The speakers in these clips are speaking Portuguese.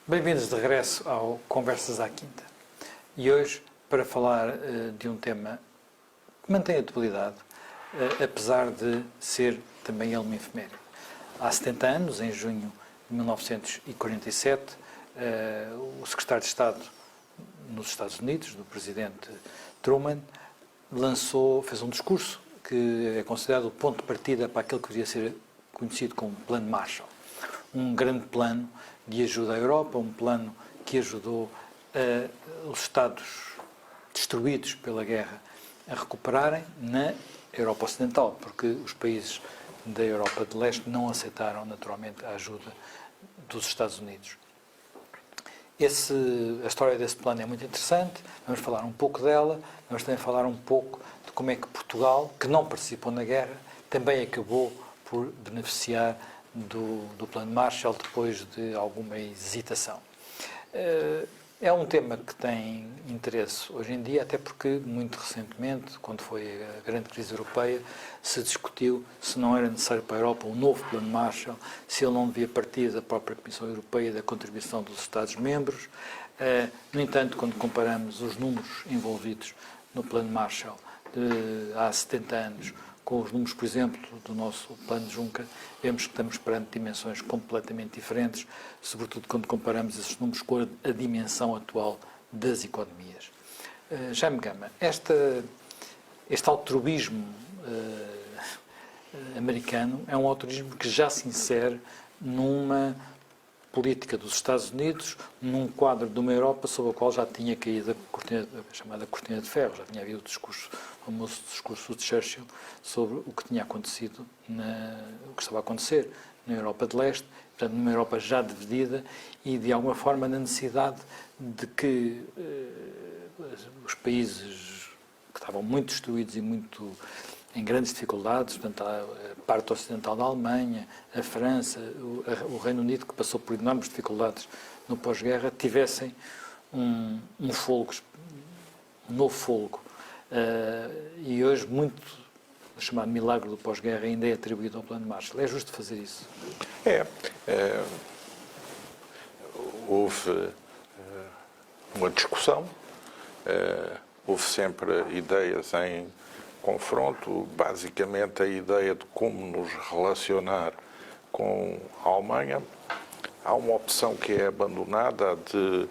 Bem-vindos de regresso ao Conversas à Quinta. E hoje, para falar de um tema que mantém a atualidade, apesar de ser também ele uma efeméride. Há 70 anos, em junho de 1947, o secretário de Estado nos Estados Unidos, do presidente Truman, fez um discurso que é considerado o ponto de partida para aquilo que poderia ser conhecido como Plano Marshall. Um grande plano de ajuda à Europa, um plano que ajudou os Estados destruídos pela guerra a recuperarem na Europa Ocidental, porque os países da Europa de Leste não aceitaram naturalmente a ajuda dos Estados Unidos. A história desse plano é muito interessante, vamos falar um pouco dela, vamos também falar um pouco de como é que Portugal, que não participou na guerra, também acabou por beneficiar do Plano Marshall depois de alguma hesitação. É um tema que tem interesse hoje em dia, até porque, muito recentemente, quando foi a grande crise europeia, se discutiu se não era necessário para a Europa um novo Plano Marshall, se ele não devia partir da própria Comissão Europeia e da contribuição dos Estados-membros. No entanto, quando comparamos os números envolvidos no Plano Marshall de há 70 anos com os números, por exemplo, do nosso Plano Juncker, vemos que estamos perante dimensões completamente diferentes, sobretudo quando comparamos esses números com a dimensão atual das economias. Jaime Gama, este altruísmo americano é um altruísmo que já se insere numa política dos Estados Unidos, num quadro de uma Europa sobre a qual já tinha caído a chamada cortina de ferro, já tinha havido o famoso discurso de Churchill sobre o que tinha acontecido, o que estava a acontecer na Europa de Leste, portanto, numa Europa já dividida e, de alguma forma, na necessidade de que os países que estavam muito destruídos e muito em grandes dificuldades, portanto, a parte ocidental da Alemanha, a França, o Reino Unido, que passou por enormes dificuldades no pós-guerra, tivessem um novo fôlego. E hoje, o chamado milagre do pós-guerra ainda é atribuído ao Plano Marshall. É justo fazer isso? Houve uma discussão, houve sempre ideias em confronto, basicamente a ideia de como nos relacionar com a Alemanha. Há uma opção que é abandonada de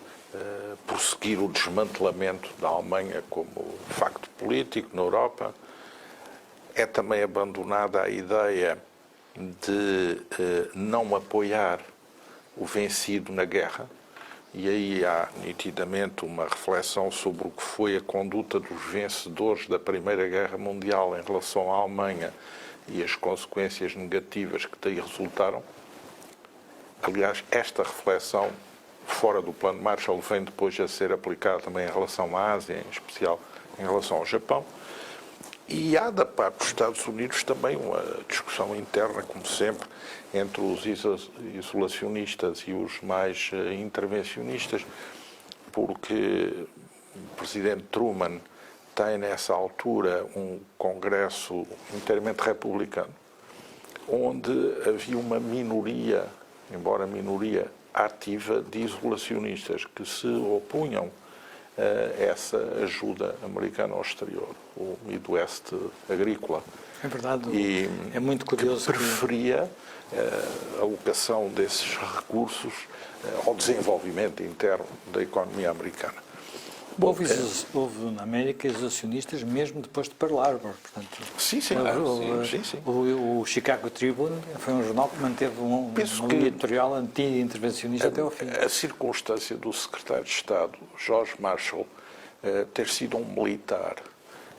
prosseguir o desmantelamento da Alemanha como facto político na Europa. É também abandonada a ideia de não apoiar o vencido na guerra. E aí há nitidamente uma reflexão sobre o que foi a conduta dos vencedores da Primeira Guerra Mundial em relação à Alemanha e as consequências negativas que daí resultaram. Aliás, esta reflexão, fora do Plano Marshall, vem depois a ser aplicada também em relação à Ásia, em especial em relação ao Japão. E há da parte dos Estados Unidos também uma discussão interna, como sempre, entre os isolacionistas e os mais intervencionistas, porque o presidente Truman tem nessa altura um congresso inteiramente republicano, onde havia uma minoria, embora minoria ativa, de isolacionistas que se opunham a essa ajuda americana ao exterior, o Midwest agrícola. É verdade, é muito curioso. Preferia a alocação desses recursos ao desenvolvimento interno da economia americana. Houve na América isolacionistas mesmo depois de Pearl Harbor, portanto. Sim. O Chicago Tribune foi um jornal que manteve uma linha editorial anti-intervencionista até ao fim. A circunstância do secretário de Estado, George Marshall, ter sido um militar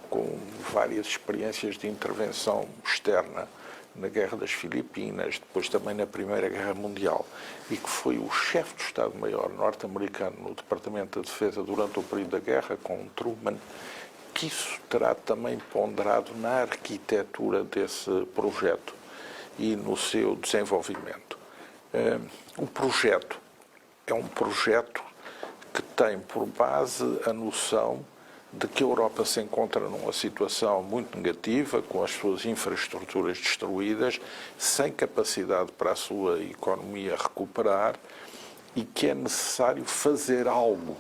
com várias experiências de intervenção externa na Guerra das Filipinas, depois também na Primeira Guerra Mundial, e que foi o chefe do Estado-Maior norte-americano no Departamento de Defesa durante o período da guerra, com Truman, que isso terá também ponderado na arquitetura desse projeto e no seu desenvolvimento. O projeto é um projeto que tem por base a noção de que a Europa se encontra numa situação muito negativa, com as suas infraestruturas destruídas, sem capacidade para a sua economia recuperar e que é necessário fazer algo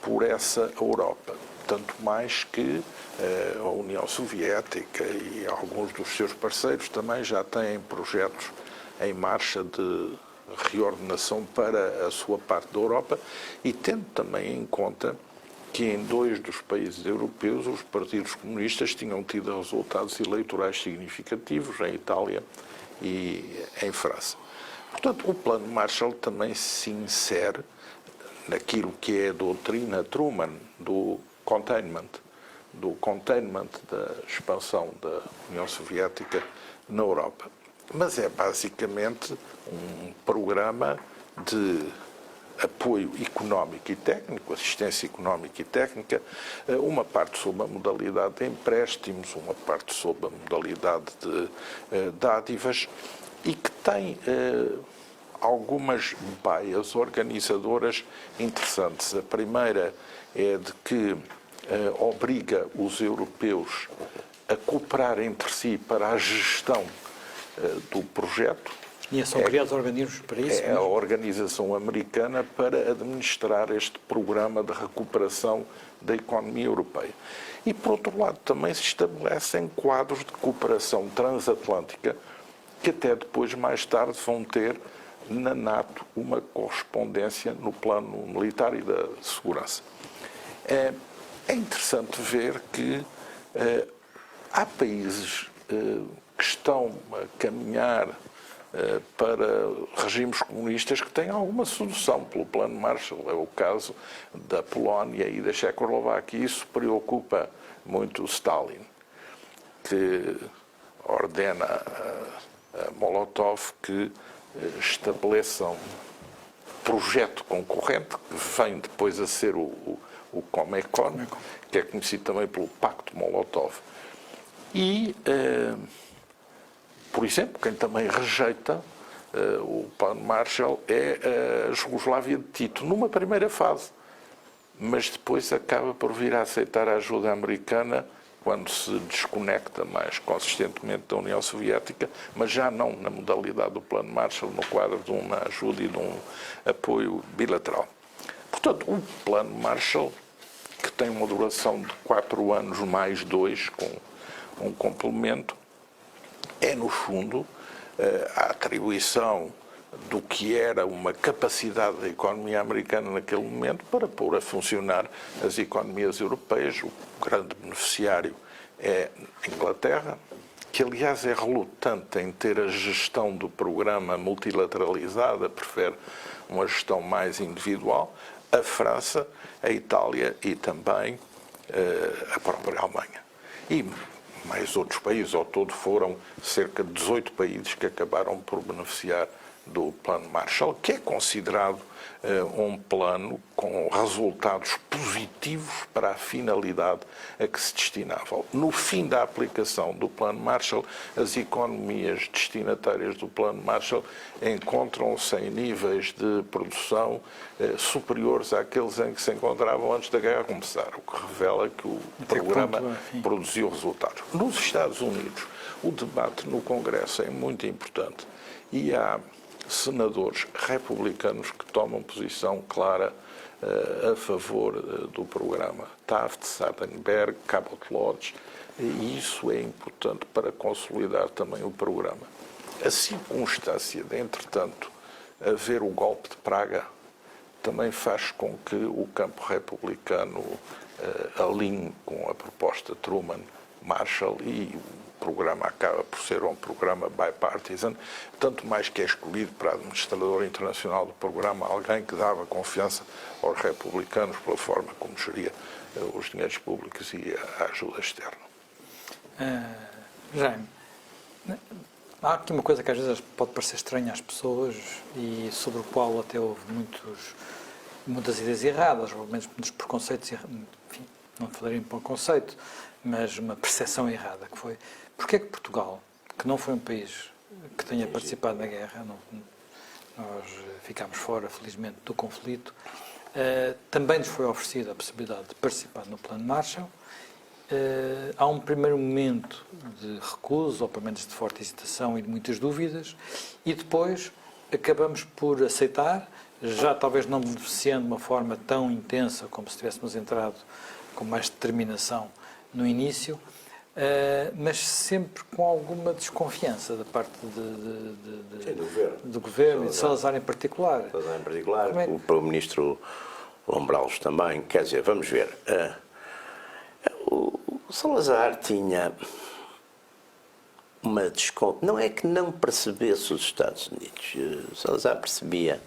por essa Europa. Tanto mais que a União Soviética e alguns dos seus parceiros também já têm projetos em marcha de reordenação para a sua parte da Europa, e tendo também em conta que em 2 dos países europeus os partidos comunistas tinham tido resultados eleitorais significativos, em Itália e em França. Portanto, o Plano Marshall também se insere naquilo que é a doutrina Truman do containment da expansão da União Soviética na Europa. Mas é basicamente um programa de apoio económico e técnico, assistência económica e técnica, uma parte sob a modalidade de empréstimos, uma parte sob a modalidade de dádivas, e que tem algumas baias organizadoras interessantes. A primeira é de que obriga os europeus a cooperar entre si para a gestão do projeto. E são criados organismos para isso? É a organização americana para administrar este programa de recuperação da economia europeia. E, por outro lado, também se estabelecem quadros de cooperação transatlântica que até depois, mais tarde, vão ter na NATO uma correspondência no plano militar e da segurança. É interessante ver que há países que estão a caminhar para regimes comunistas que têm alguma sedução pelo Plano Marshall. É o caso da Polónia e da Checoslováquia. Isso preocupa muito o Stalin, que ordena a Molotov que estabeleçam um projeto concorrente, que vem depois a ser o Comecon, que é conhecido também pelo Pacto Molotov. E, por exemplo, quem também rejeita o Plano Marshall é a Jugoslávia de Tito, numa primeira fase, mas depois acaba por vir a aceitar a ajuda americana quando se desconecta mais consistentemente da União Soviética, mas já não na modalidade do Plano Marshall, no quadro de uma ajuda e de um apoio bilateral. Portanto, o Plano Marshall, que tem uma duração de 4 anos mais 2, com um complemento, é, no fundo, a atribuição do que era uma capacidade da economia americana naquele momento para pôr a funcionar as economias europeias. O grande beneficiário é a Inglaterra, que, aliás, é relutante em ter a gestão do programa multilateralizada, prefere uma gestão mais individual, a França, a Itália e também a própria Alemanha. E mais outros países, ao todo foram cerca de 18 países que acabaram por beneficiar do Plano Marshall, que é considerado um plano com resultados positivos para a finalidade a que se destinava. No fim da aplicação do Plano Marshall, as economias destinatárias do Plano Marshall encontram-se em níveis de produção superiores àqueles em que se encontravam antes da guerra começar, o que revela que o programa produziu resultados. Nos Estados Unidos, o debate no Congresso é muito importante e há senadores republicanos que tomam posição clara a favor do programa. Taft, Sardenberg, Cabot Lodge, e isso é importante para consolidar também o programa. A circunstância de, entretanto, haver o golpe de Praga também faz com que o campo republicano alinhe com a proposta Truman-Marshall e o programa acaba por ser um programa bipartisan, tanto mais que é escolhido para administrador internacional do programa alguém que dava confiança aos republicanos pela forma como geria os dinheiros públicos e a ajuda externa. Jaime, há aqui uma coisa que às vezes pode parecer estranha às pessoas e sobre o qual até houve muitas ideias erradas, ou menos muitos preconceitos, enfim, não falarei em preconceito, mas uma percepção errada, que foi: porque é que Portugal, que não foi um país que tenha participado na guerra, nós ficámos fora, felizmente, do conflito, também nos foi oferecida a possibilidade de participar no Plano Marshall. Há um primeiro momento de recuso, ou pelo menos de forte hesitação e de muitas dúvidas, e depois acabamos por aceitar, já talvez não beneficiando de uma forma tão intensa como se tivéssemos entrado com mais determinação no início, mas sempre com alguma desconfiança da parte do governo e de Salazar em particular. Salazar em particular, Como é para o ministro Lombrales também. Quer dizer, vamos ver. O Salazar tinha uma desconfiança. Não é que não percebesse os Estados Unidos. O Salazar percebia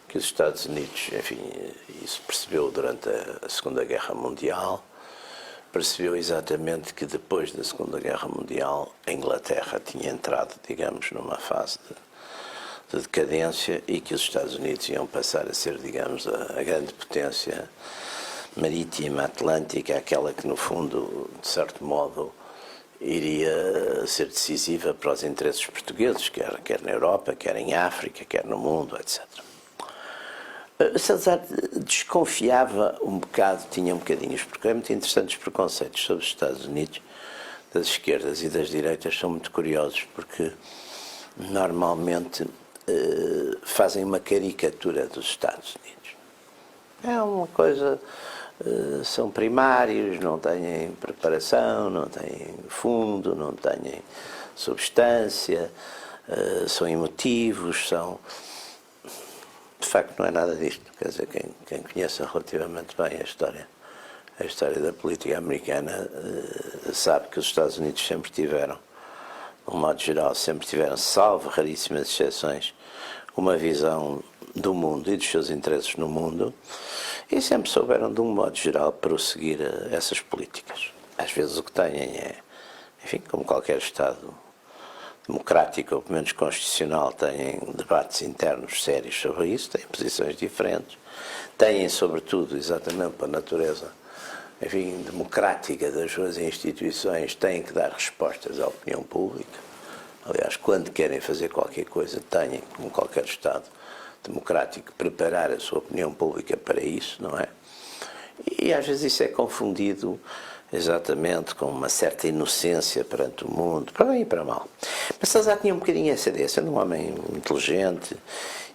que os Estados Unidos, enfim, isso percebeu durante a Segunda Guerra Mundial, percebeu exatamente que depois da Segunda Guerra Mundial a Inglaterra tinha entrado, digamos, numa fase de decadência e que os Estados Unidos iam passar a ser, digamos, a grande potência marítima, atlântica, aquela que, no fundo, de certo modo, iria ser decisiva para os interesses portugueses, quer na Europa, quer em África, quer no mundo, etc. Salazar desconfiava um bocado, tinha um bocadinho, porque é muito interessante, os preconceitos sobre os Estados Unidos, das esquerdas e das direitas, são muito curiosos, porque normalmente fazem uma caricatura dos Estados Unidos. É uma coisa, são primários, não têm preparação, não têm fundo, não têm substância, são emotivos, são... De facto, não é nada disto. Quer dizer, quem conhece relativamente bem a história da política americana, sabe que os Estados Unidos sempre tiveram, de um modo geral, salvo raríssimas exceções, uma visão do mundo e dos seus interesses no mundo, e sempre souberam, de um modo geral, prosseguir essas políticas. Às vezes o que têm é, enfim, como qualquer Estado democrático, ou pelo menos constitucional, têm debates internos sérios sobre isso, têm posições diferentes, têm, sobretudo, exatamente pela natureza, enfim, democrática das suas instituições, têm que dar respostas à opinião pública. Aliás, quando querem fazer qualquer coisa, têm, como qualquer Estado democrático, preparar a sua opinião pública para isso, não é? E às vezes isso é confundido exatamente com uma certa inocência perante o mundo, para bem e para mal. Mas Salazar tinha um bocadinho essa ideia, sendo um homem inteligente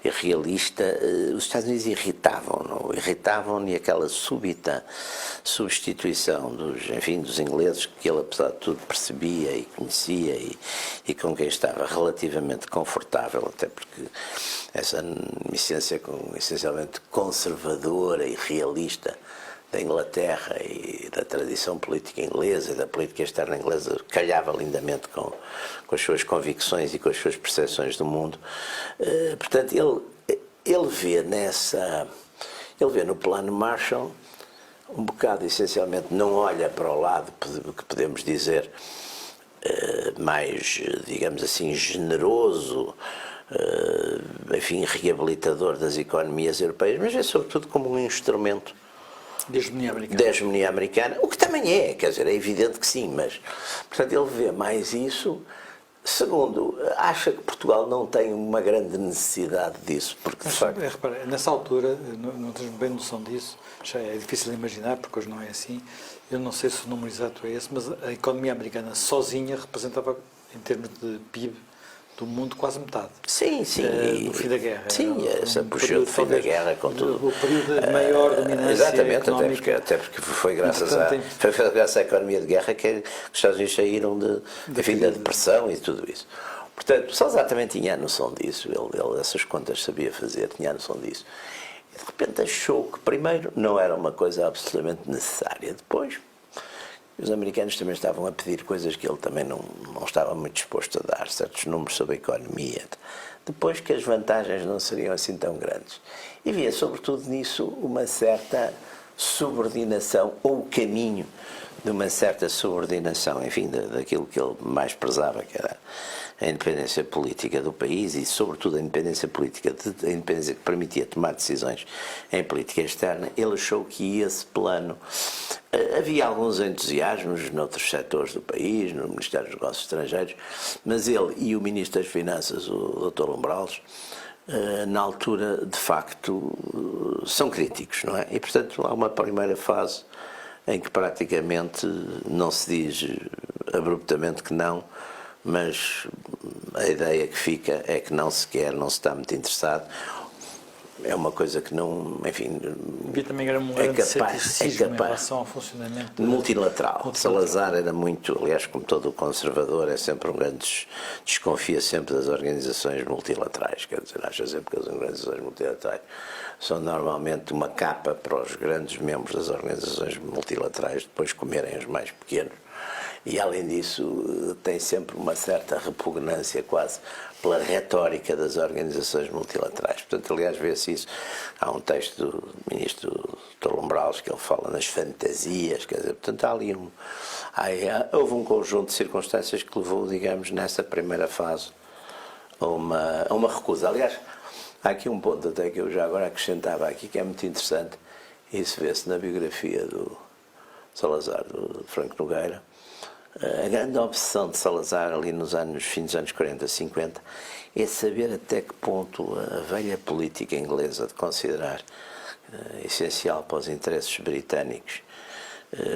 e realista, os Estados Unidos irritavam-lhe aquela súbita substituição dos ingleses, que ele, apesar de tudo, percebia e conhecia e com quem estava relativamente confortável, até porque essa essência essencialmente conservadora e realista da Inglaterra e da tradição política inglesa e da política externa inglesa calhava lindamente com as suas convicções e com as suas percepções do mundo. Portanto, ele vê no plano Marshall um bocado, essencialmente, não olha para o lado que podemos dizer mais, digamos assim, generoso, enfim, reabilitador das economias europeias, mas vê sobretudo como um instrumento da hegemonia americana, o que também é, quer dizer, é evidente que sim, mas, portanto, ele vê mais isso. Segundo, acha que Portugal não tem uma grande necessidade disso, porque, de facto... Repara, nessa altura, não tens bem noção disso, já é difícil de imaginar, porque hoje não é assim, eu não sei se o número exato é esse, mas a economia americana sozinha representava, em termos de PIB, do mundo quase metade. Sim. No fim da guerra. Sim, essa puxou do fim da guerra com tudo. O período de maior dominância exatamente, económica. até porque foi graças à economia de guerra que os Estados Unidos saíram da depressão e tudo isso. Portanto, Salazar também tinha a noção disso, ele essas contas sabia fazer, tinha a noção disso. E de repente achou que, primeiro, não era uma coisa absolutamente necessária. Depois, os americanos também estavam a pedir coisas que ele também não estava muito disposto a dar, certos números sobre a economia. Depois que as vantagens não seriam assim tão grandes. E via, sobretudo, nisso uma certa subordinação, ou o caminho de uma certa subordinação, enfim, daquilo que ele mais prezava, que era a independência política do país e, sobretudo, a independência política, a independência que permitia tomar decisões em política externa. Ele achou que esse plano... Havia alguns entusiasmos noutros setores do país, no Ministério dos Negócios Estrangeiros, mas ele e o Ministro das Finanças, o Dr. Lombrales, na altura, de facto, são críticos, não é? E, portanto, há uma primeira fase em que praticamente não se diz abruptamente que não, mas a ideia que fica é que não se quer, não se está muito interessado. é uma coisa que não, enfim, Havia também um grande ceticismo em relação ao funcionamento multilateral. Salazar era muito, aliás, como todo o conservador, é sempre um grande, desconfia sempre das organizações multilaterais, quer dizer, acha sempre que as organizações multilaterais são normalmente uma capa para os grandes membros das organizações multilaterais depois comerem os mais pequenos. E, além disso, tem sempre uma certa repugnância quase pela retórica das organizações multilaterais. Portanto, aliás, vê-se isso. Há um texto do ministro Dr. Lombraus que ele fala nas fantasias, quer dizer, portanto, há ali houve um conjunto de circunstâncias que levou, digamos, nessa primeira fase a uma recusa. Aliás, há aqui um ponto até que eu já agora acrescentava aqui, que é muito interessante, e isso vê-se na biografia do Salazar, do Franco Nogueira. A grande obsessão de Salazar ali nos fins dos anos 40, 50, é saber até que ponto a velha política inglesa de considerar essencial para os interesses britânicos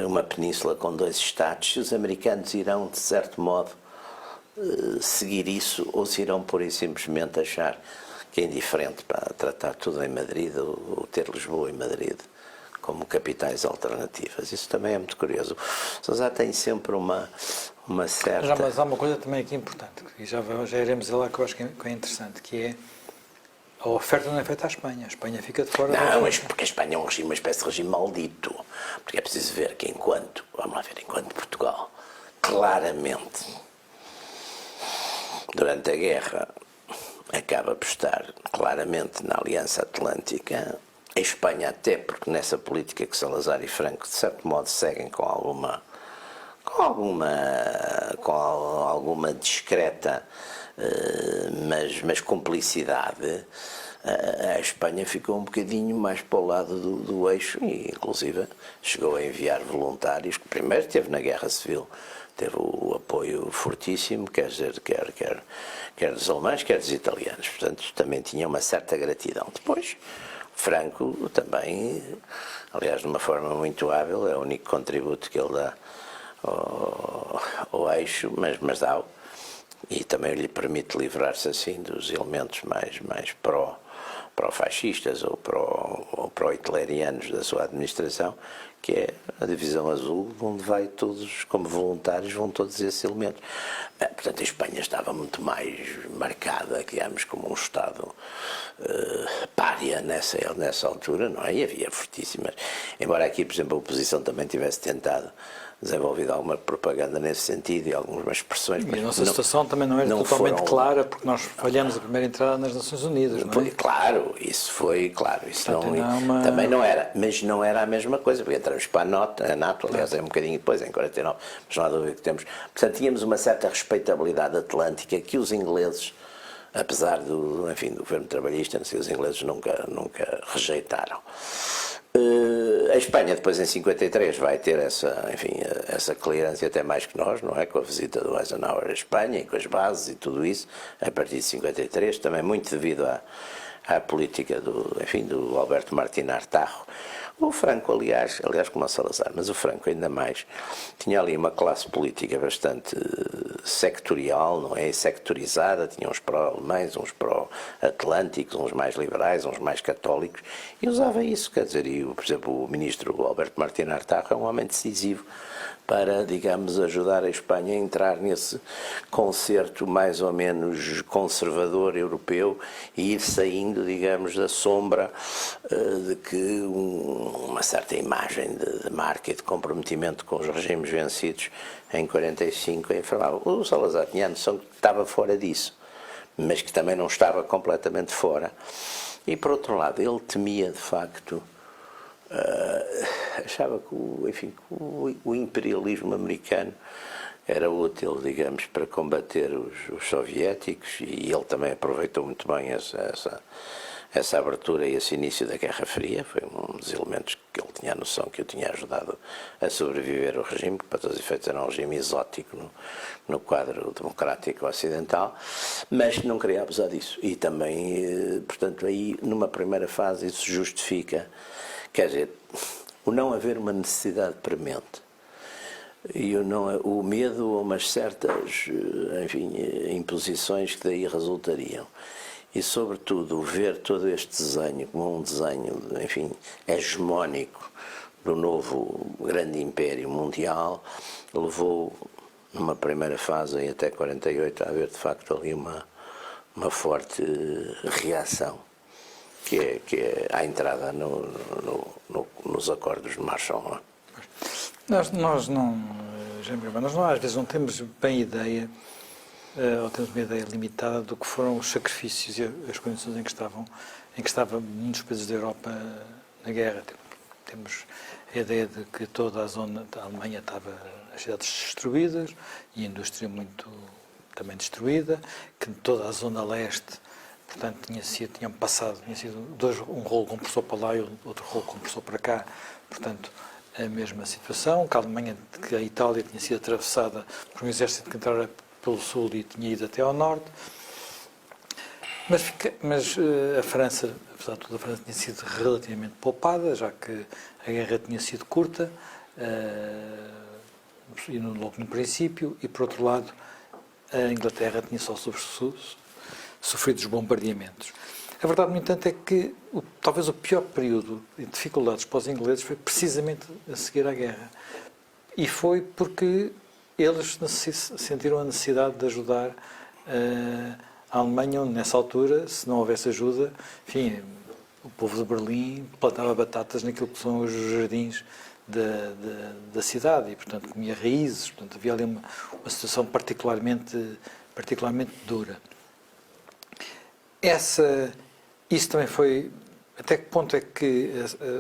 uma península com 2 estados, se os americanos irão, de certo modo, seguir isso, ou se irão pura e simplesmente achar que é indiferente para tratar tudo em Madrid ou ter Lisboa e Madrid como capitais alternativas. Isso também é muito curioso. Salazar tem sempre uma certa... Mas há uma coisa também aqui importante, e já iremos a lá, que eu acho que é interessante, que é a oferta não é feita à Espanha. A Espanha fica de fora. Não, porque a Espanha é uma espécie de regime maldito. Porque é preciso ver que enquanto Portugal, claramente, durante a guerra, acaba por estar claramente na Aliança Atlântica, a Espanha, até porque nessa política que Salazar e Franco, de certo modo, seguem com alguma discreta, mas cumplicidade, a Espanha ficou um bocadinho mais para o lado do eixo e, inclusive, chegou a enviar voluntários, que primeiro teve na Guerra Civil, teve o apoio fortíssimo, quer dizer, quer dos alemães, quer dos italianos, portanto, também tinha uma certa gratidão. Depois, Franco também, aliás, de uma forma muito hábil, é o único contributo que ele dá ao eixo, mas dá-o, e também lhe permite livrar-se assim dos elementos mais pró-fascistas ou pró-hitlerianos da sua administração, que é a Divisão Azul, onde vai todos, como voluntários, vão todos esses elementos. Portanto, a Espanha estava muito mais marcada, digamos, como um Estado pária nessa altura, não é? E havia fortíssimas. Embora aqui, por exemplo, a oposição também tivesse tentado desenvolver alguma propaganda nesse sentido e algumas expressões. E a nossa situação também não era totalmente clara, porque nós falhamos a primeira entrada nas Nações Unidas, não é? Claro, isso foi, claro, isso também não era, mas não era a mesma coisa, porque entramos para a NATO, aliás, é um bocadinho depois, em 49, mas não há dúvida que temos. Portanto, tínhamos uma certa respeitabilidade atlântica que os ingleses, apesar do governo trabalhista, os ingleses nunca rejeitaram. A Espanha depois em 53 vai ter essa clearância até mais que nós, não é? Com a visita do Eisenhower à Espanha e com as bases e tudo isso, a partir de 53, também muito devido à política do Alberto Martín Hartarro. O Franco, aliás como o Salazar, mas o Franco ainda mais, tinha ali uma classe política bastante sectorial, não é? Sectorizada, tinha uns pró-alemães, uns pró-atlânticos, uns mais liberais, uns mais católicos, e usava isso, quer dizer, por exemplo, o ministro Alberto Martín Hartarro é um homem decisivo para, digamos, ajudar a Espanha a entrar nesse concerto mais ou menos conservador europeu e ir saindo, digamos, da sombra de que uma certa imagem de marca e de comprometimento com os regimes vencidos em 45 informava. O Salazar tinha a noção que estava fora disso, mas que também não estava completamente fora. E, por outro lado, ele temia, de facto, achava que o imperialismo americano era útil, digamos, para combater os soviéticos, e ele também aproveitou muito bem essa abertura e esse início da Guerra Fria. Foi um dos elementos que ele tinha a noção que o tinha ajudado a sobreviver ao regime, que para todos os efeitos era um regime exótico no quadro democrático ocidental, mas não queria abusar disso. E também, portanto, aí numa primeira fase isso justifica, quer dizer, o não haver uma necessidade premente e o medo a umas certas, imposições que daí resultariam. e, sobretudo, ver todo este desenho como um desenho, enfim, hegemónico do novo grande império mundial, levou, numa primeira fase, e até 48, a haver de facto ali uma forte reação, que é a entrada nos acordos de Marshall. Nós não, às vezes não temos bem ideia, ou temos uma ideia limitada do que foram os sacrifícios e as condições em que estavam muitos países da Europa na guerra. Temos a ideia de que toda a zona da Alemanha estava, as cidades destruídas e a indústria muito também destruída, que toda a zona leste, portanto, tinha sido um rolo compressor para lá e outro rolo compressor para cá, portanto, a mesma situação, que a Itália tinha sido atravessada por um exército que entrara pelo sul e tinha ido até ao norte, mas a França, apesar de tudo, a França tinha sido relativamente poupada, já que a guerra tinha sido curta, logo no princípio, e por outro lado, a Inglaterra tinha só sofrido os bombardeamentos. A verdade, no entanto, é que talvez o pior período de dificuldades para os ingleses foi precisamente a seguir à guerra. E foi porque eles sentiram a necessidade de ajudar a Alemanha, onde nessa altura, se não houvesse ajuda, enfim, o povo de Berlim plantava batatas naquilo que são os jardins da cidade e, portanto, comia raízes. Portanto, havia ali uma situação particularmente dura. Isso também foi... Até que ponto é que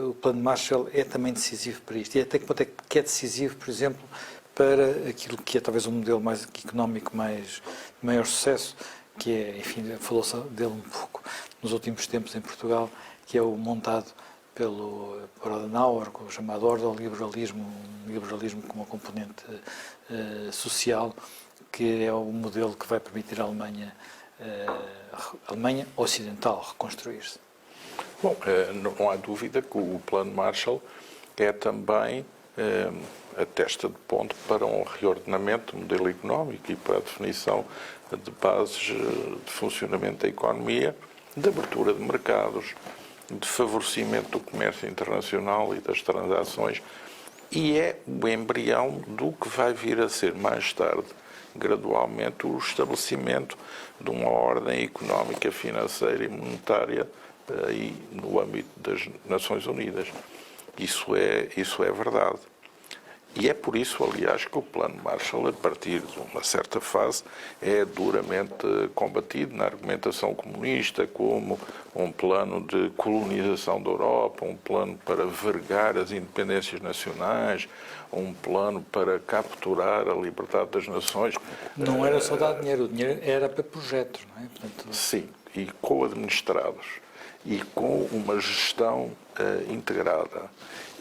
o Plano Marshall é também decisivo para isto? E até que ponto é que é decisivo, por exemplo, para aquilo que é talvez um modelo mais económico, de maior sucesso, que é, enfim, falou-se dele um pouco nos últimos tempos em Portugal, que é o montado por Adenauer, o chamado ordoliberalismo, um liberalismo com uma componente social, que é o modelo que vai permitir à Alemanha Ocidental reconstruir-se. Bom, não há dúvida que o Plano Marshall é também a testa de ponto para um reordenamento do modelo económico e para a definição de bases de funcionamento da economia, de abertura de mercados, de favorecimento do comércio internacional e das transações, e é o embrião do que vai vir a ser mais tarde, gradualmente, o estabelecimento de uma ordem económica, financeira e monetária aí no âmbito das Nações Unidas. Isso é verdade. E é por isso, aliás, que o Plano Marshall, a partir de uma certa fase, é duramente combatido na argumentação comunista como um plano de colonização da Europa, um plano para vergar as independências nacionais, um plano para capturar a liberdade das nações. Não era só dar dinheiro, o dinheiro era para projetos, não é? Portanto... Sim, e co-administrados, e com uma gestão integrada.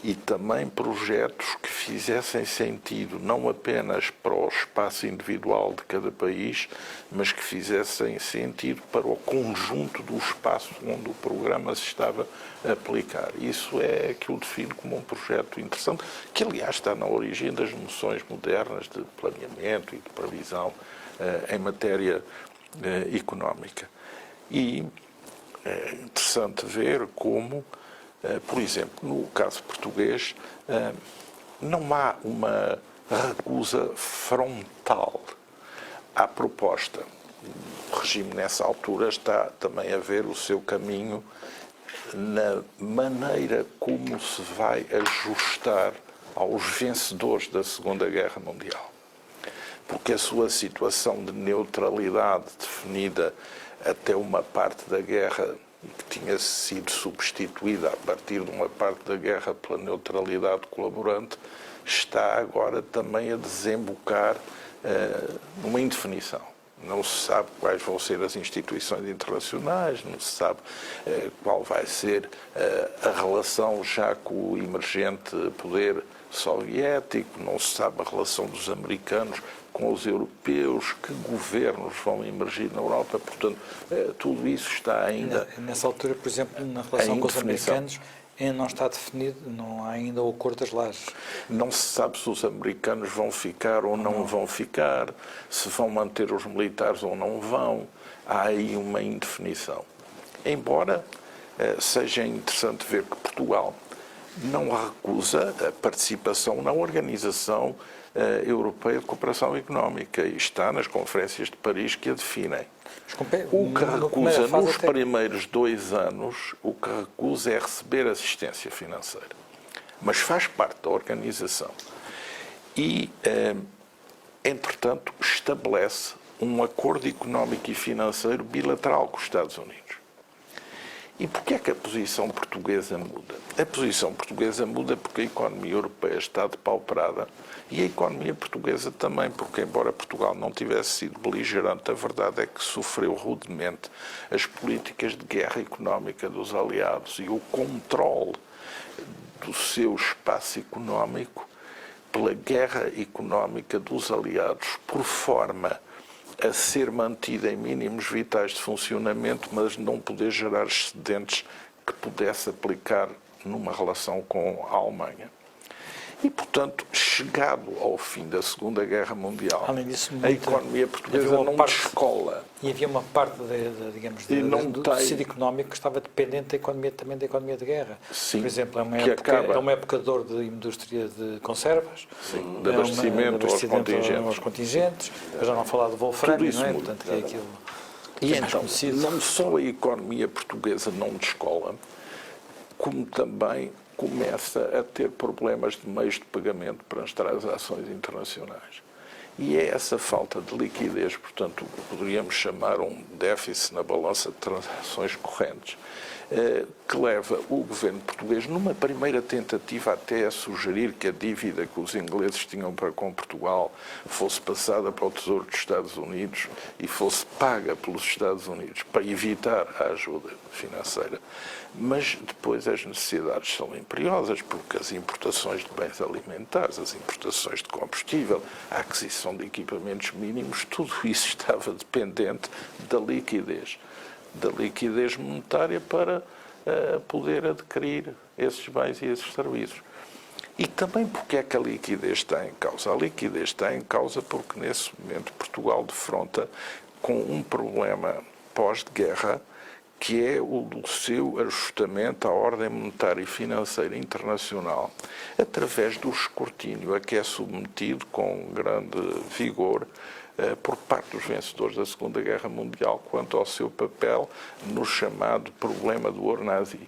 E também projetos que fizessem sentido não apenas para o espaço individual de cada país, mas que fizessem sentido para o conjunto do espaço onde o programa se estava a aplicar. Isso é que o define como um projeto interessante, que aliás está na origem das noções modernas de planeamento e de previsão em matéria económica. E é interessante ver como, por exemplo, no caso português, não há uma recusa frontal à proposta. O regime, nessa altura, está também a ver o seu caminho na maneira como se vai ajustar aos vencedores da Segunda Guerra Mundial. Porque a sua situação de neutralidade definida até uma parte da guerra, que tinha sido substituída a partir de uma parte da guerra pela neutralidade colaborante, está agora também a desembocar numa indefinição. Não se sabe quais vão ser as instituições internacionais, não se sabe qual vai ser a relação já com o emergente poder soviético, não se sabe a relação dos americanos com os europeus, que governos vão emergir na Europa, portanto, tudo isso está ainda... Nessa altura, por exemplo, na relação com os americanos, ainda não está definido, não há ainda o acordo das lajes. Não se sabe se os americanos vão ficar ou não vão ficar, se vão manter os militares ou não vão. há aí uma indefinição. Embora seja interessante ver que Portugal não recusa a participação na Organização Europeia de Cooperação Económica e está nas conferências de Paris que a definem. O que recusa nos primeiros 2 anos, o que recusa é receber assistência financeira. Mas faz parte da organização. E, entretanto, estabelece um acordo económico e financeiro bilateral com os Estados Unidos. E porquê é que a posição portuguesa muda? A posição portuguesa muda porque a economia europeia está depauperada e a economia portuguesa também, porque embora Portugal não tivesse sido beligerante, a verdade é que sofreu rudemente as políticas de guerra económica dos aliados e o controle do seu espaço económico pela guerra económica dos aliados, por forma a ser mantida em mínimos vitais de funcionamento, mas não poder gerar excedentes que pudesse aplicar numa relação com a Alemanha. E, portanto, chegado ao fim da Segunda Guerra Mundial, a economia portuguesa não descola. E havia uma parte, do tecido económico que estava dependente da economia, também da economia de guerra. Sim, por exemplo, é uma época de ouro de indústria de conservas, sim, de abastecimento aos contingentes. Eu já não falar do Wolframio, não é? Portanto, que é aquilo e então, não só a economia portuguesa não descola, como também começa a ter problemas de meios de pagamento para as transações internacionais. E é essa falta de liquidez, portanto, o que poderíamos chamar um déficit na balança de transações correntes, que leva o governo português, numa primeira tentativa até a sugerir que a dívida que os ingleses tinham para com Portugal fosse passada para o Tesouro dos Estados Unidos e fosse paga pelos Estados Unidos para evitar a ajuda financeira. Mas depois as necessidades são imperiosas, porque as importações de bens alimentares, as importações de combustível, a aquisição de equipamentos mínimos, tudo isso estava dependente da liquidez monetária para poder adquirir esses bens e esses serviços. E também porque é que a liquidez está em causa? A liquidez está em causa porque, nesse momento, Portugal defronta com um problema pós-guerra, que é o do seu ajustamento à ordem monetária e financeira internacional, através do escrutínio a que é submetido com grande vigor por parte dos vencedores da Segunda Guerra Mundial quanto ao seu papel no chamado problema do ouro nazi,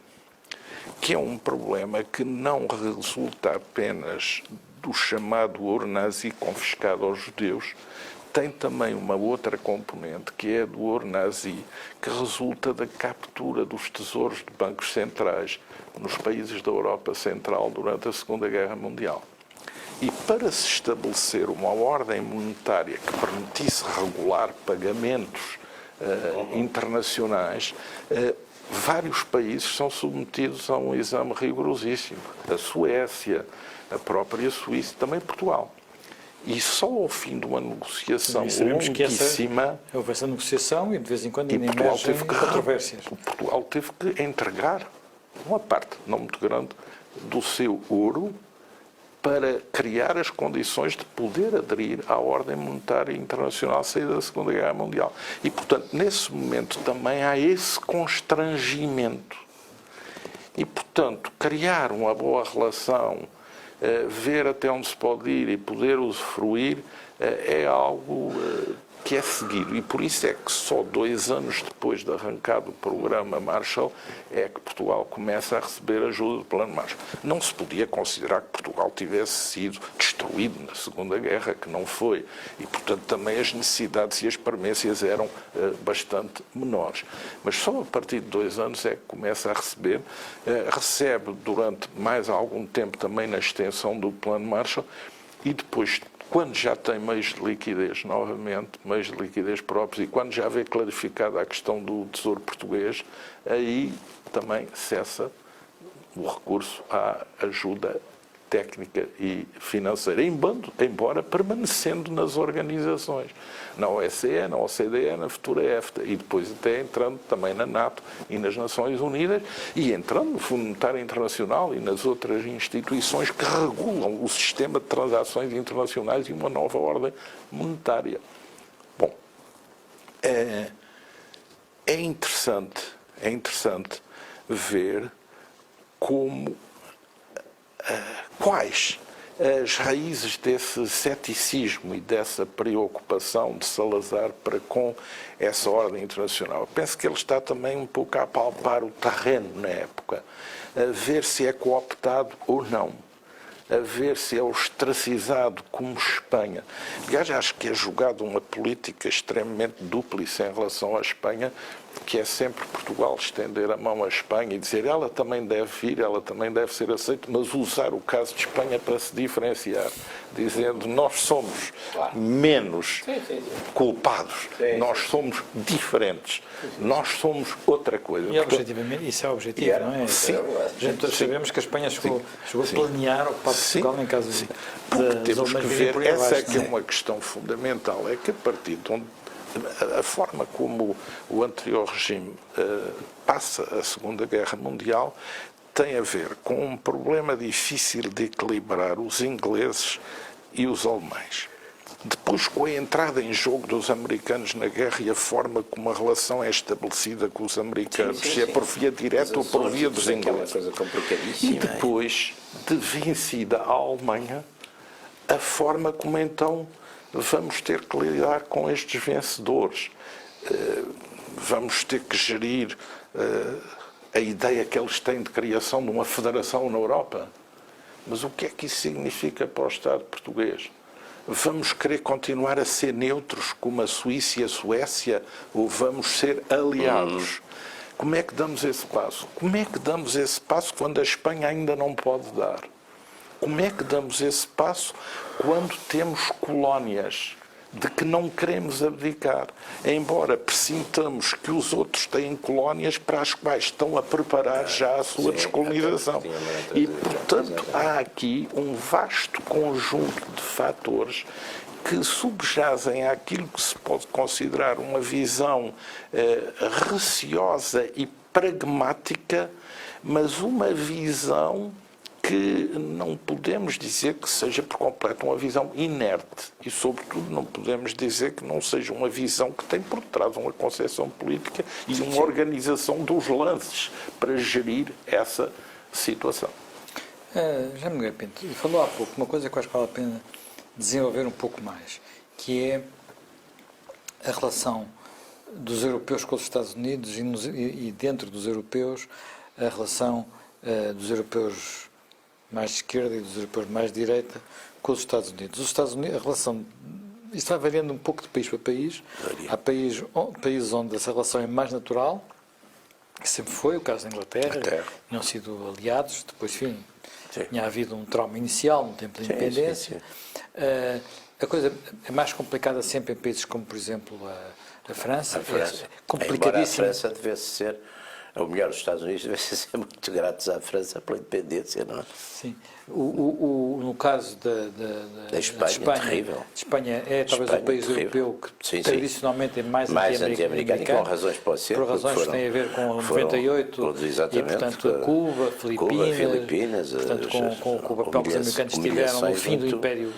que é um problema que não resulta apenas do chamado ouro nazi confiscado aos judeus, tem também uma outra componente, que é a do ouro nazi, que resulta da captura dos tesouros de bancos centrais nos países da Europa Central durante a Segunda Guerra Mundial. E para se estabelecer uma ordem monetária que permitisse regular pagamentos internacionais, vários países são submetidos a um exame rigorosíssimo. A Suécia, a própria Suíça, também Portugal. E só ao fim de uma negociação longuíssima... Houve essa negociação e de vez em quando ainda emergem controvérsias. Portugal teve que entregar uma parte, não muito grande, do seu ouro para criar as condições de poder aderir à ordem monetária internacional saída da Segunda Guerra Mundial. E, portanto, nesse momento também há esse constrangimento. E, portanto, criar uma boa relação, ver até onde se pode ir e poder usufruir, é algo que é seguido. E por isso é que só 2 anos depois de arrancado o programa Marshall é que Portugal começa a receber ajuda do Plano Marshall. Não se podia considerar que Portugal tivesse sido destruído na Segunda Guerra, que não foi. E, portanto, também as necessidades e as premências eram bastante menores. Mas só a partir de 2 anos é que começa a receber. Recebe durante mais algum tempo também na extensão do Plano Marshall e depois, quando já tem meios de liquidez, novamente, meios de liquidez próprios, e quando já vê clarificada a questão do Tesouro Português, aí também cessa o recurso à ajuda técnica e financeira, embora permanecendo nas organizações, na OSCE, na OCDE, na futura EFTA, e depois até entrando também na NATO e nas Nações Unidas, e entrando no Fundo Monetário Internacional e nas outras instituições que regulam o sistema de transações internacionais e uma nova ordem monetária. Bom, é interessante ver quais as raízes desse ceticismo e dessa preocupação de Salazar para com essa ordem internacional. Eu penso que ele está também um pouco a apalpar o terreno na época, a ver se é cooptado ou não, a ver se é ostracizado como Espanha. Aliás, acho que é jogado uma política extremamente dúplice em relação à Espanha, que é sempre Portugal estender a mão à Espanha e dizer ela também deve vir, ela também deve ser aceita, mas usar o caso de Espanha para se diferenciar, dizendo nós somos menos culpados, nós somos diferentes, nós somos outra coisa. E objetivamente, isso é o objetivo, não é? Sim. Todos sabemos que a Espanha chegou a planear ocupar Portugal em caso de temos que ver, essa é que é não uma questão fundamental, é que a partir de onde a forma como o anterior regime passa a Segunda Guerra Mundial tem a ver com um problema difícil de equilibrar os ingleses e os alemães. Depois, com a entrada em jogo dos americanos na guerra e a forma como a relação é estabelecida com os americanos, se é por via direta ou por via dos ingleses. E depois, de vencida a Alemanha, a forma como então vamos ter que lidar com estes vencedores. Vamos ter que gerir a ideia que eles têm de criação de uma federação na Europa. Mas o que é que isso significa para o Estado português? Vamos querer continuar a ser neutros como a Suíça e a Suécia ou vamos ser aliados? Como é que damos esse passo? Como é que damos esse passo quando a Espanha ainda não pode dar? Como é que damos esse passo quando temos colónias de que não queremos abdicar, embora pressintamos que os outros têm colónias para as quais estão a preparar já a sua descolonização? E, portanto, há aqui um vasto conjunto de fatores que subjazem àquilo que se pode considerar uma visão receosa e pragmática, mas uma visão que não podemos dizer que seja por completo uma visão inerte e, sobretudo, não podemos dizer que não seja uma visão que tem por trás uma concepção política e uma organização dos lances para gerir essa situação. Já me Pinto, falou há pouco uma coisa que eu acho que vale a pena desenvolver um pouco mais, que é a relação dos europeus com os Estados Unidos e dentro dos europeus, a relação dos europeus mais de esquerda e dos europeus mais de direita com os Estados Unidos. Os Estados Unidos, a relação, isto vai variando um pouco de país para país. Há países onde essa relação é mais natural, que sempre foi, o caso da Inglaterra, não sido aliados, depois, enfim, tinha havido um trauma inicial no tempo da independência. A coisa é mais complicada sempre em países como, por exemplo, a França. É complicadíssimo. Embora a França devesse ser, ou melhor, os Estados Unidos devessem ser muito gratos à França pela independência, não é? Sim. No caso da Espanha, terrível. Espanha é talvez o país europeu que tradicionalmente é mais anti-americano, e com razões pode ser. Por razões que têm a ver com 98 e, portanto, Cuba, Filipinas, portanto, com o papel que os americanos tiveram no fim do Império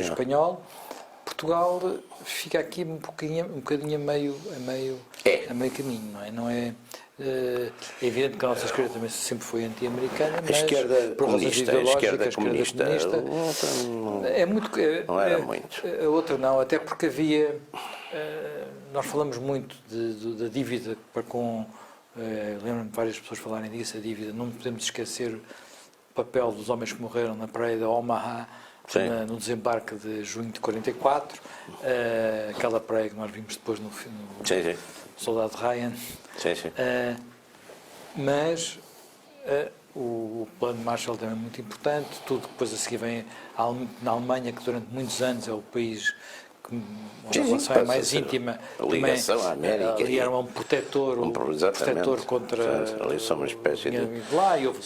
Espanhol. Portugal fica aqui um bocadinho a meio caminho, não é? É evidente que a nossa esquerda também sempre foi anti-americana, mas por razões ideológicas, a esquerda comunista é muito, não era muito. A outra não, até porque havia, nós falamos muito da dívida para com, lembro-me de várias pessoas falarem disso, a dívida, não podemos esquecer o papel dos homens que morreram na praia de Omaha, no desembarque de junho de 44, aquela praia que nós vimos depois no Soldado Ryan. Mas o plano Marshall também é muito importante, tudo que depois a seguir vem na Alemanha, que durante muitos anos é o país onde a relação é mais íntima, a ligação à América, ali era um protetor contra ali são uma espécie de lá, e houve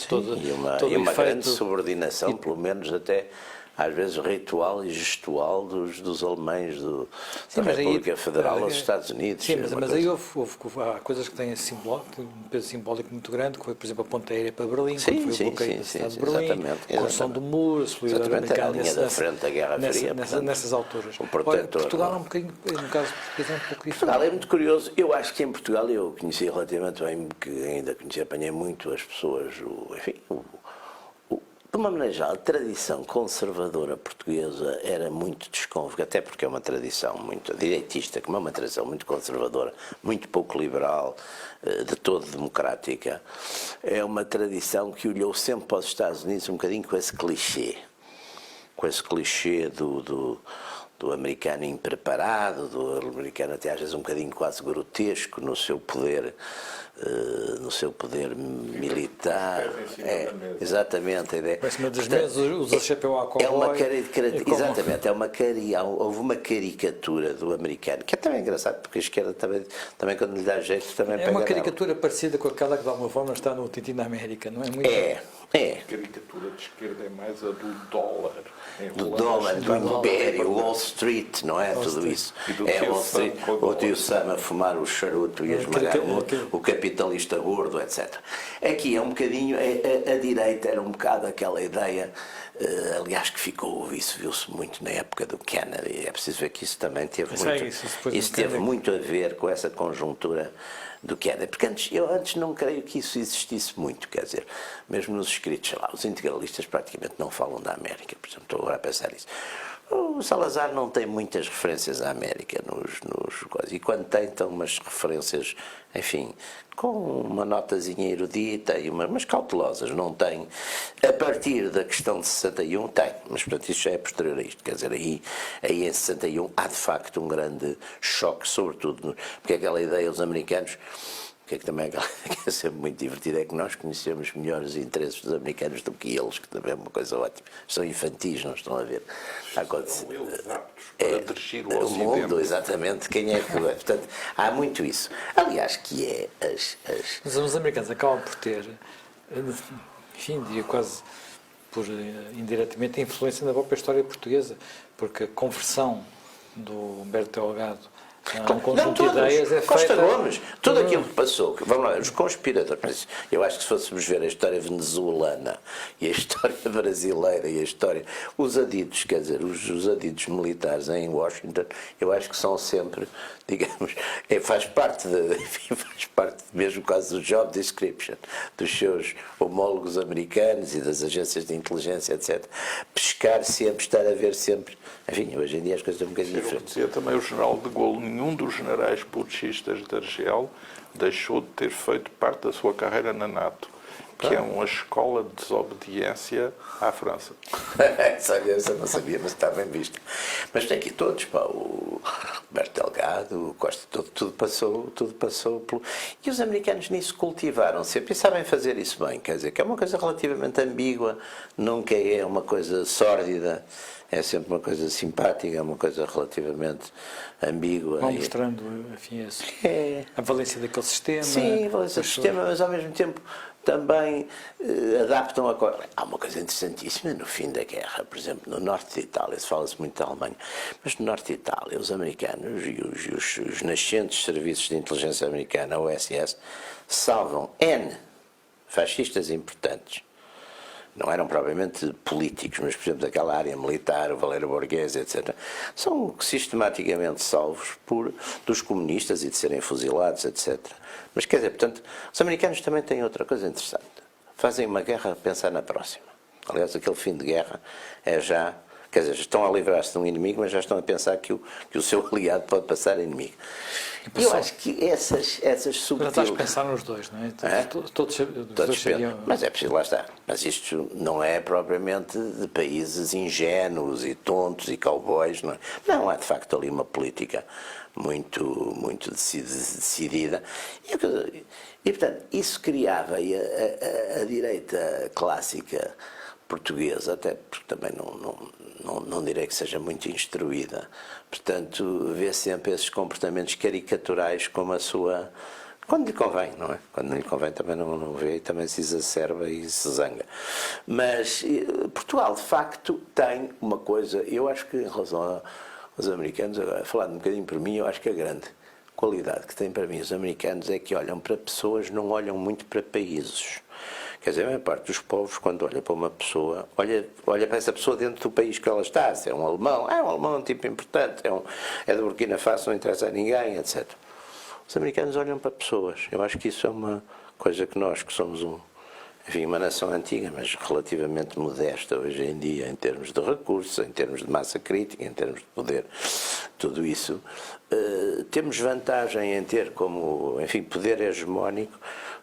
e uma grande subordinação, pelo menos até às vezes, ritual e gestual dos alemães da mas aí, República Federal aos Estados Unidos. Sim, mas aí há coisas que têm um peso simbólico muito grande, que foi, por exemplo, a ponta aérea para Berlim, quando foi o bloqueio da cidade de Berlim, a construção do muro, a solidariedade americana, a linha da frente da Guerra Fria. Nessas alturas. Olha, Portugal é um bocadinho, no caso português, é um pouco diferente. Portugal é muito curioso. Eu acho que em Portugal eu conheci relativamente bem, porque ainda conheci, apanhei muito as pessoas, de uma maneira geral, a tradição conservadora portuguesa era muito desconfiada, até porque é uma tradição muito direitista, como é uma tradição muito conservadora, muito pouco liberal, de todo democrática. É uma tradição que olhou sempre para os Estados Unidos um bocadinho com esse clichê do americano impreparado, do americano até às vezes um bocadinho quase grotesco no seu poder militar. Exatamente a ideia. Parece uma das vezes usa chapéu à cowboy. Houve uma caricatura do americano, que é também engraçado, porque a esquerda também quando lhe dá jeito também pega. É uma caricatura parecida com aquela que de alguma forma está no Tintin da América, não é? Muito A caricatura de esquerda é mais a do dólar. Do dólar, do império, Wall Street, não é? Tudo isso. É Wall Street, o tio Sam a fumar o charuto e a esmagar o capitalista gordo, etc. Aqui é um bocadinho, a direita era um bocado aquela ideia, aliás, que isso viu-se muito na época do Kennedy. É preciso ver que isso também teve muito a ver com essa conjuntura do Kennedy, porque eu antes não creio que isso existisse muito, quer dizer, mesmo nos escritos, sei lá, os integralistas praticamente não falam da América, por exemplo, estou agora a pensar nisso. O Salazar não tem muitas referências à América nos coisas, e quando tem, estão umas referências, enfim, com uma notazinha erudita, mas cautelosas, não tem. A partir da questão de 61 tem, mas portanto isso já é posterior a isto, quer dizer, aí em 61 há de facto um grande choque, sobretudo, porque aquela ideia dos americanos, que é que também é sempre muito divertido, é que nós conhecemos melhor os interesses dos americanos do que eles, que também é uma coisa ótima. São infantis, não estão a ver? São eles aptos para dirigir o Ocidente. Mundo, exatamente. Quem é que... Portanto, há muito isso. Aliás, que é Mas os americanos acabam por ter, enfim, diria quase por indiretamente, influência na própria história portuguesa, porque a conversão do Humberto Delgado um conjunto de ideias é Costa feita... Gomes, tudo aquilo que passou, vamos lá, os conspiradores, mas eu acho que se fôssemos ver a história venezuelana e a história brasileira e a história, os adidos, quer dizer, os adidos militares em Washington, eu acho que são sempre, digamos, faz parte mesmo quase do job description dos seus homólogos americanos e das agências de inteligência, etc. Pescar sempre, estar a ver sempre, enfim, hoje em dia as coisas são um bocadinho diferentes. Dizia também o general de Gaulle, nenhum dos generais putschistas de Argel deixou de ter feito parte da sua carreira na NATO, que é uma escola de desobediência à França. Essa não sabia, mas está bem visto. Mas tem aqui todos, o Roberto Delgado, o Costa, tudo passou pelo... E os americanos nisso cultivaram sempre e sabem fazer isso bem, quer dizer, que é uma coisa relativamente ambígua, nunca é uma coisa sórdida, é sempre uma coisa simpática, é uma coisa relativamente ambígua. Vão mostrando, enfim, a valência daquele sistema. Sim, a valência do sistema, mas ao mesmo tempo também adaptam a coisa. Há uma coisa interessantíssima no fim da guerra, por exemplo, no norte de Itália, fala-se muito da Alemanha, mas no norte de Itália, os americanos e os nascentes serviços de inteligência americana, o SS, salvam N fascistas importantes. Não eram propriamente políticos, mas, por exemplo, daquela área militar, o Valério Borghese, etc., são sistematicamente salvos dos comunistas e de serem fuzilados, etc. Mas, quer dizer, portanto, os americanos também têm outra coisa interessante. Fazem uma guerra a pensar na próxima. Aliás, aquele fim de guerra é já... Quer dizer, estão a livrar-se de um inimigo, mas já estão a pensar que o seu aliado pode passar a inimigo. E eu acho que essas subtilezas... Já estás a pensar nos dois, não é? Todos seriam... Mas é preciso, lá está. Mas isto não é propriamente de países ingênuos e tontos e cowboys, não é? Não, há de facto ali uma política muito decidida. E portanto, isso criava a direita clássica portuguesa, até porque também não direi que seja muito instruída, portanto vê sempre esses comportamentos caricaturais como a sua Quando lhe convém, não é? Quando não lhe convém também não vê e também se exacerba e se zanga. Mas Portugal, de facto, tem uma coisa, eu acho que em relação aos americanos, agora, falando um bocadinho por mim, eu acho que a grande qualidade que têm para mim os americanos é que olham para pessoas, não olham muito para países. Quer dizer, a maior parte dos povos, quando olha para uma pessoa, olha para essa pessoa dentro do país que ela está. Se é um alemão, é um tipo importante, é do Burkina Faso, não interessa a ninguém, etc. Os americanos olham para pessoas. Eu acho que isso é uma coisa que nós, que somos uma nação antiga, mas relativamente modesta hoje em dia, em termos de recursos, em termos de massa crítica, em termos de poder, tudo isso, temos vantagem em ter como, poder hegemónico,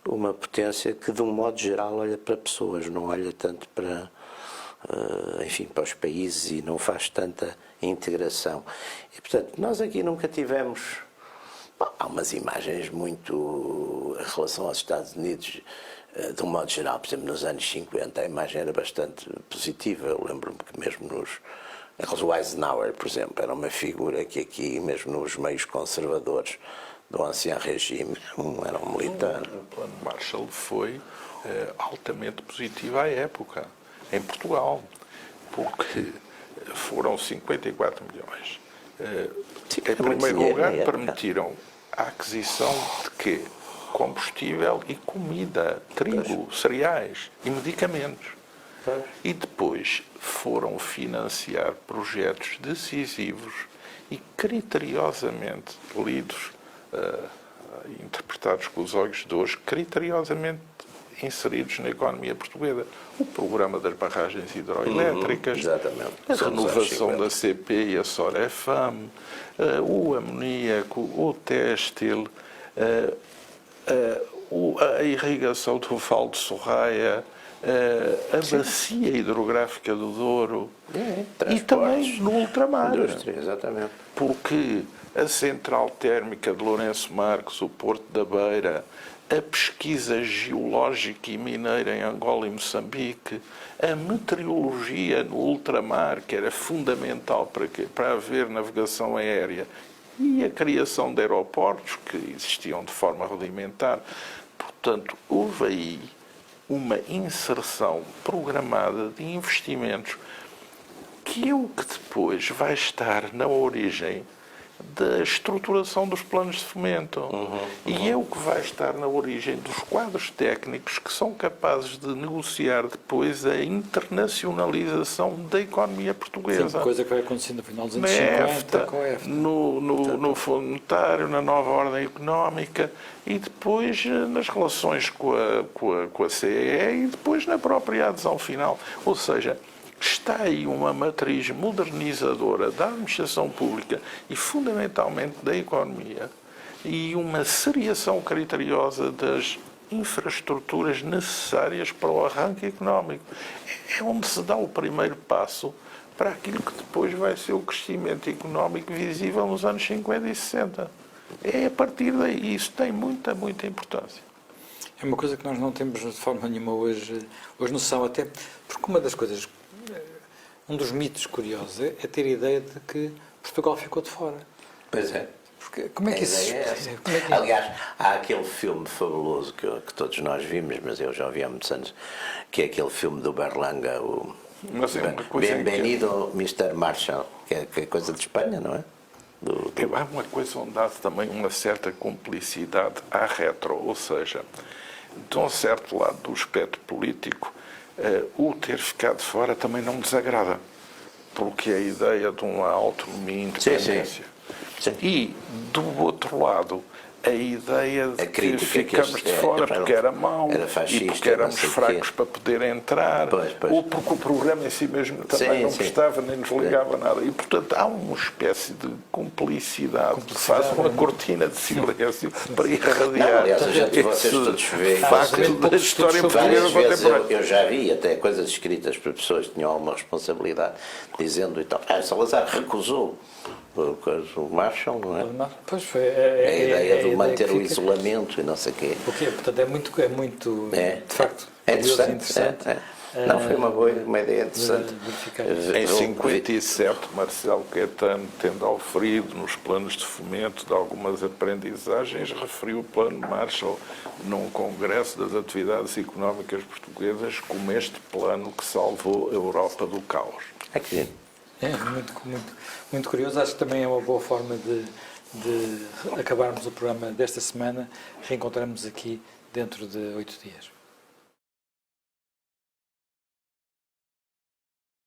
uma potência que, de um modo geral, olha para pessoas, não olha tanto para, para os países e não faz tanta integração. E, portanto, nós aqui nunca tivemos... Bom, há umas imagens muito, em relação aos Estados Unidos, de um modo geral, por exemplo, nos anos 50, a imagem era bastante positiva. Eu lembro-me que mesmo o Eisenhower, por exemplo, era uma figura que aqui, mesmo nos meios conservadores do ancião regime, era um militar. O plano Marshall foi altamente positivo à época, em Portugal, porque foram 54 milhões. Em primeiro lugar, permitiram a aquisição de quê? Combustível e comida, trigo, cereais e medicamentos. E depois foram financiar projetos decisivos e criteriosamente lidos, interpretados com os olhos de hoje, criteriosamente inseridos na economia portuguesa. O programa das barragens hidroelétricas, a renovação da CP e a Sorefam, o amoníaco, o têxtil, a irrigação do Val de Sorraia, a bacia hidrográfica do Douro e também no ultramar. Exatamente. Porque a central térmica de Lourenço Marques, o Porto da Beira, a pesquisa geológica e mineira em Angola e Moçambique, a meteorologia no ultramar, que era fundamental para haver navegação aérea, e a criação de aeroportos, que existiam de forma rudimentar. Portanto, houve aí uma inserção programada de investimentos que é o que depois vai estar na origem da estruturação dos planos de fomento. E é o que vai estar na origem dos quadros técnicos que são capazes de negociar depois a internacionalização da economia portuguesa. Sim, coisa que vai acontecer no final dos anos 50 com a EFTA. No Fundo Monetário, na nova ordem económica e depois nas relações com a CEE e depois na própria adesão final. Ou seja, está aí uma matriz modernizadora da administração pública e, fundamentalmente, da economia e uma seriação criteriosa das infraestruturas necessárias para o arranque económico. É onde se dá o primeiro passo para aquilo que depois vai ser o crescimento económico visível nos anos 50 e 60. É a partir daí. Isso tem muita, muita importância. É uma coisa que nós não temos de forma nenhuma hoje noção, até porque uma das coisas... Um dos mitos curiosos é ter a ideia de que Portugal ficou de fora. Pois é. Porque, como é que isso... Aliás, há aquele filme fabuloso que todos nós vimos, mas eu já vi há muitos anos, que é aquele filme do Berlanga, o Bem-vindo, Mr. Marshall, que é coisa de Espanha, não é? Há uma coisa onde há também uma certa cumplicidade à retro, ou seja, de um certo lado do espectro político, o ter ficado fora também não desagrada, porque a ideia de uma autonomia e independência. Sim. E, do outro lado, a ideia de que ficamos de fora porque era mau e porque éramos fracos para poder entrar, ou porque o programa em si mesmo também não prestava nem nos ligava nada. E, portanto, há uma espécie de cumplicidade que faz uma cortina de silêncio para irradiar esse facto da história portuguesa contemporânea. Eu já vi até coisas escritas por pessoas que tinham alguma responsabilidade, dizendo então, Salazar recusou o Marshall, não é? Pois foi. A ideia de manter o isolamento e não sei o quê. O quê? Portanto, é muito de facto, interessante. Não, foi uma ideia interessante. verificar. Em 57, Marcelo Caetano, tendo auferido nos planos de fomento de algumas aprendizagens, referiu o Plano Marshall num congresso das atividades económicas portuguesas como este plano que salvou a Europa do caos. É que É muito curioso. Acho que também é uma boa forma de acabarmos o programa desta semana. Reencontramos aqui dentro de 8 dias.